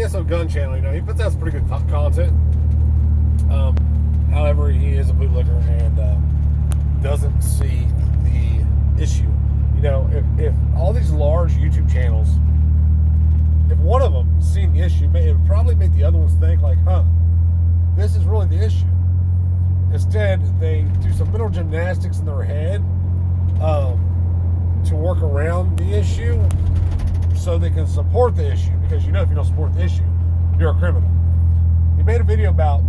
VSO Gun Channel, he puts out some pretty good content. However, he is a bootlegger and doesn't see the issue. If all these large YouTube channels, if one of them seen the issue, it would probably make the other ones think like, this is really the issue. Instead, they do some mental gymnastics in their head to work around the issue so they can support the issue. Because if you don't support the issue, you're a criminal. He made a video about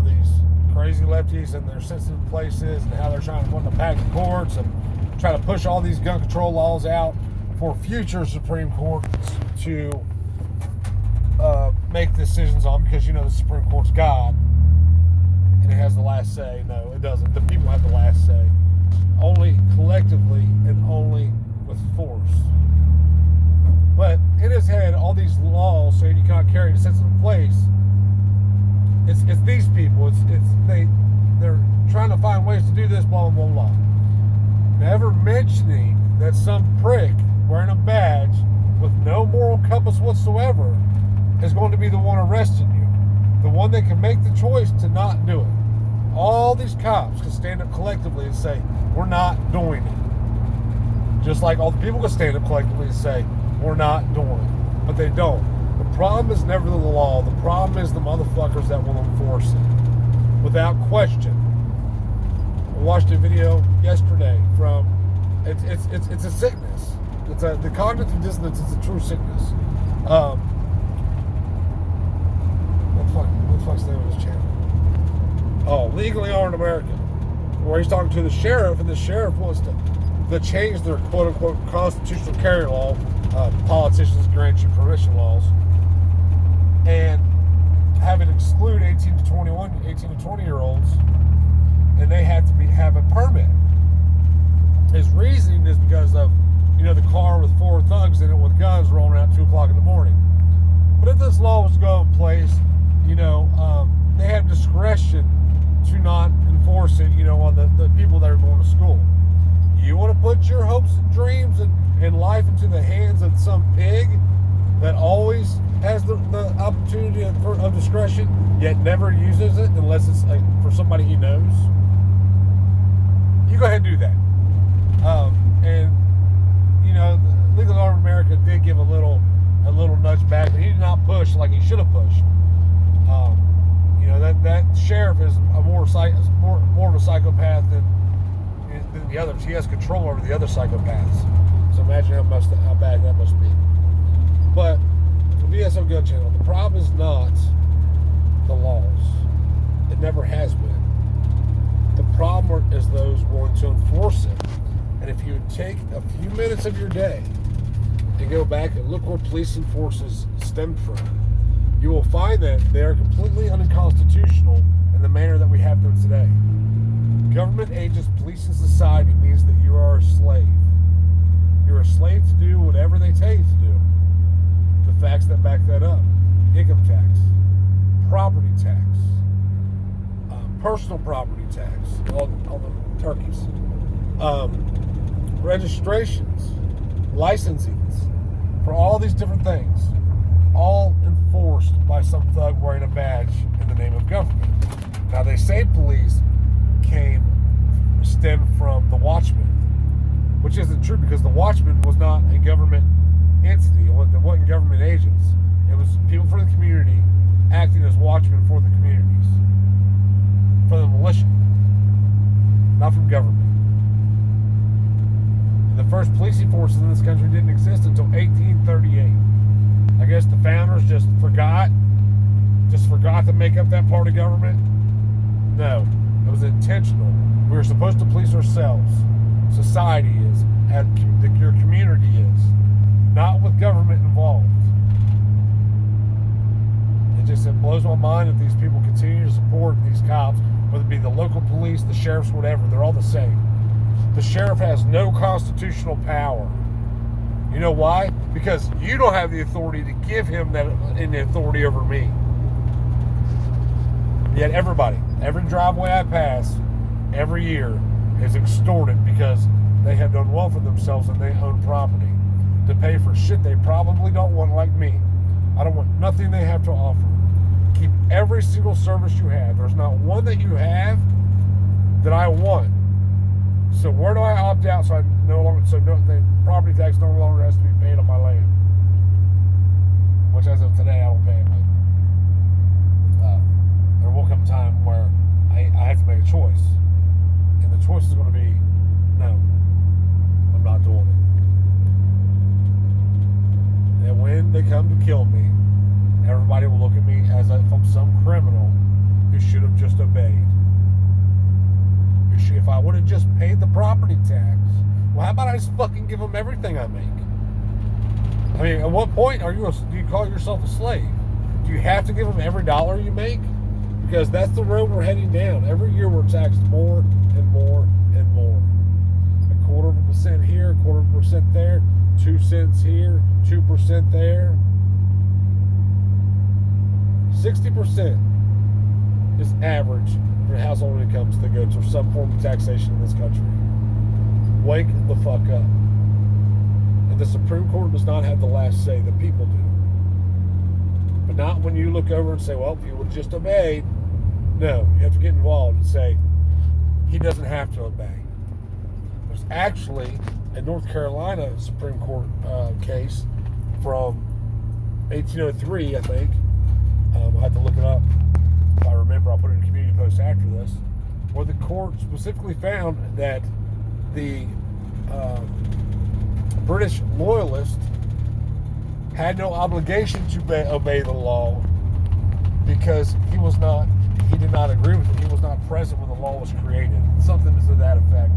these crazy lefties and their sensitive places and how they're trying to pack the courts and try to push all these gun control laws out for future Supreme Courts to make decisions on, because the Supreme Court's God and it has the last say. No, it doesn't. The people have the last say. Only collectively and only with force. But in his head, all these laws saying you cannot carry in a sensitive place, it's these people. They're trying to find ways to do this, blah, blah, blah, blah. Never mentioning that some prick wearing a badge with no moral compass whatsoever is going to be the one arresting you. The one that can make the choice to not do it. All these cops can stand up collectively and say, we're not doing it. Just like all the people can stand up collectively and say, we're not doing it. But they don't. The problem is never the law. The problem is the motherfuckers that will enforce it. Without question. I watched a video yesterday from, it's a sickness. The cognitive dissonance is a true sickness. What the fuck's the name of this channel? Oh, Legally Armed America. Where he's talking to the sheriff, and the sheriff wants to change their quote-unquote constitutional carry law. Politicians grant you permission laws. And have it exclude 18 to 20-year-olds, and they have to have a permit. His reasoning is because of, the car with 4 thugs in it with guns rolling around 2 o'clock in the morning. But if this law was to go in place, they have discretion to not enforce it, on the people that are going to school. You want to put your hopes and dreams and life into the hands of some pig that always has the opportunity of discretion, yet never uses it unless it's for somebody he knows? You go ahead and do that. The Legal Armed America did give a little nudge back, but he did not push like he should have pushed. That sheriff is more of a psychopath than the others. He has control over the other psychopaths. So imagine how bad that must be. But the VSO Gun Channel, the problem is not the laws. It never has been. The problem is those willing to enforce it. And if you take a few minutes of your day and go back and look where policing forces stemmed from, you will find that they are completely unconstitutional in the manner that we have them today. Government agents policing society means that you are a slave. You're a slave to do whatever they tell you to do. The facts that back that up: income tax, property tax, personal property tax, all the turkeys, registrations, licensings for all these different things, all enforced by some thug wearing a badge in the name of government. Now, they say police stemmed from the Watchmen, which isn't true, because the Watchmen was not a government entity. It wasn't government agents. It was people from the community acting as watchmen for the communities, for the militia, not from government. And the first policing forces in this country didn't exist until 1838. I guess the founders just forgot to make up that part of government. No, it was intentional. We were supposed to police ourselves. Society is, and your community is, not with government involved. It blows my mind that these people continue to support these cops, whether it be the local police, the sheriffs, whatever. They're all the same. The sheriff has no constitutional power. You know why? Because you don't have the authority to give him any authority over me. Yet every driveway I pass, every year, is extorted because they have done well for themselves and they own property to pay for shit they probably don't want, like me, I don't want nothing they have to offer. Keep every single service you have. There's not one that you have that I want. So where do I opt out so the property tax no longer has to be paid on my land? Which as of today I don't pay it. But there will come a time where I have to make a choice. And the choice is going to be, no, I'm not doing it. And when they come to kill me, everybody will look at me as if I'm some criminal who should have just obeyed. If I would have just paid the property tax, well, how about I just fucking give them everything I make? I mean, at what point do you call yourself a slave? Do you have to give them every dollar you make? Because that's the road we're heading down. Every year we're taxed more and more and more. 0.25% here, 0.25% there, 2 cents here, 2% there. 60% is average for household incomes that go to some form of taxation in this country. Wake the fuck up. And the Supreme Court does not have the last say, the people do. But not when you look over and say, well, if you would just obey. No, you have to get involved and say, he doesn't have to obey. There's actually a North Carolina Supreme Court case from 1803, I think. I'll have to look it up. If I remember, I'll put it in a community post after this, where the court specifically found that the British loyalist had no obligation to obey the law because he did not agree with it. He was not present when the law was created. Something to that effect.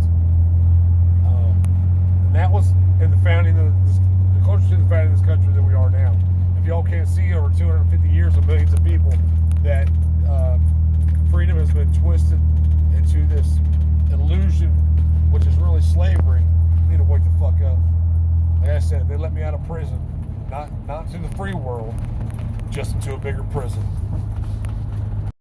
And that was in the founding the closer to the founding of this country than we are now. If y'all can't see over 250 years of millions of people that freedom has been twisted into this illusion, which is really slavery, you need to wake the fuck up. Like I said, they let me out of prison, not to the free world, just into a bigger prison.